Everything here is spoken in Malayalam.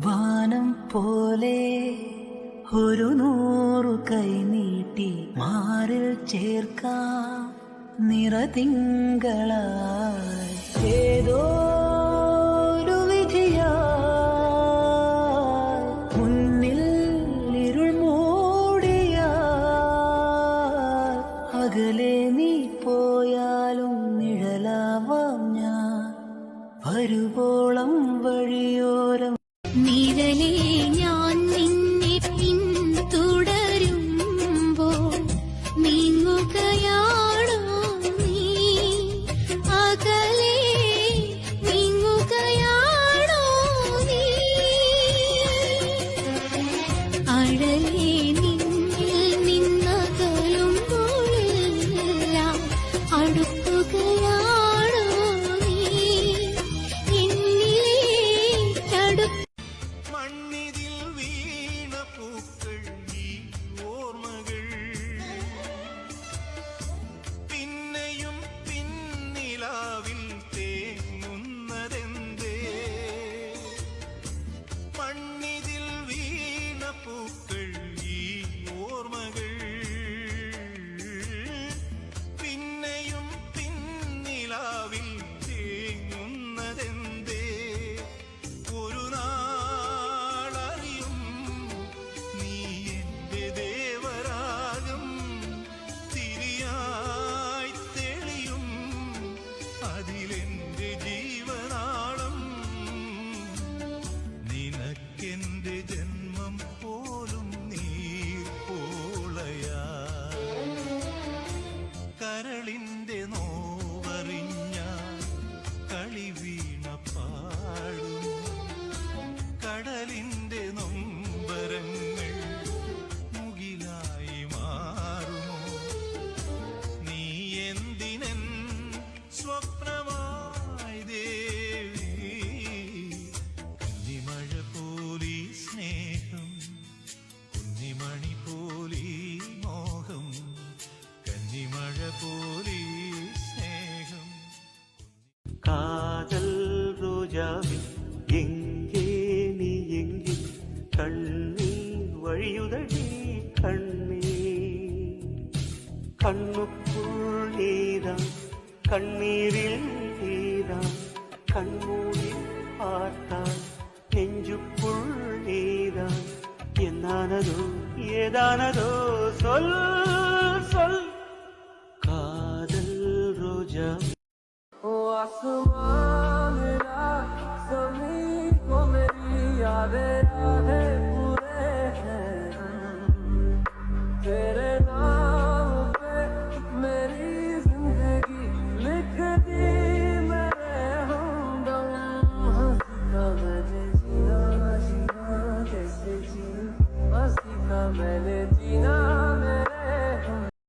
വാനം പോലെ ഒരു 100 കൈ നീട്ടി മാറിൽ ചേർക്കാം നിറതിങ്കളായി ഏതോ ഒരു വിധിയായി മുന്നിൽ ഇരുൾ മൂടിയാൽ അകലെ നീ പോയാലും നിഴലാവാം ഞാൻ വരുവോളം വഴിയോരം നിഴലേ ഞാൻ നിന്നെ പിന്തുടരുമ്പോൾ നീങ്ങുകയാണോ നീ അകലെ നീങ്ങുകയാണോ നീ അഴലേ നിന്നിൽ നിന്നകലുമ്പോഴെല്ലാം അടുക്കുകയാണോ നീ മണ്ണിതിൽ വീണ പൂക്കൾ ഈ ഓർമ്മകൾ പിന്നെയും പിന്നിലാവിൽ തേങ്ങുന്നതെന്തേ മണ്ണിതിൽ വീണ പൂക്കൾ ഈ ഓർമ്മകൾ പിന്നെയും പിന്നിലാവിൽ തേങ്ങുന്നതെന്തേ ഒരു നാളറിയും നീ എന്റെ ദേവരാഗം തിരിയായി തെളിയും അതിലെന്റെ ജീവനാളം നിനക്കെന്റെ ജന്മം പോലും നീർപ്പോളയാ കരളിന്റെ നോവറിഞ്ഞ കളി വീണ പാടും കടലിന്റെ നൊമ്പരങ്ങൾ മുകിലായി മാറുമോ നീ എന്തിനൻ സ്വപ്നമായി ദേവി കുഞ്ഞിമഴ പോലീ സ്നേഹം കുഞ്ഞിമണി പോലീ മോഹം കന്നിമഴ പോലീ സ്നേഹം കാതൽ ரோஜாவே எங்கே நீ எங்கே கண்ணீர் வழியுதடி கண்ணீர் கண்ணுக்குள் நீதான் கண்ணீரில் நீதான் கண்மூடி பார்த்தால் நெஞ்சுக்குள் நீதான் என்னானதோ ஏதானதோ சொல் சொல் காதல் ரோஜா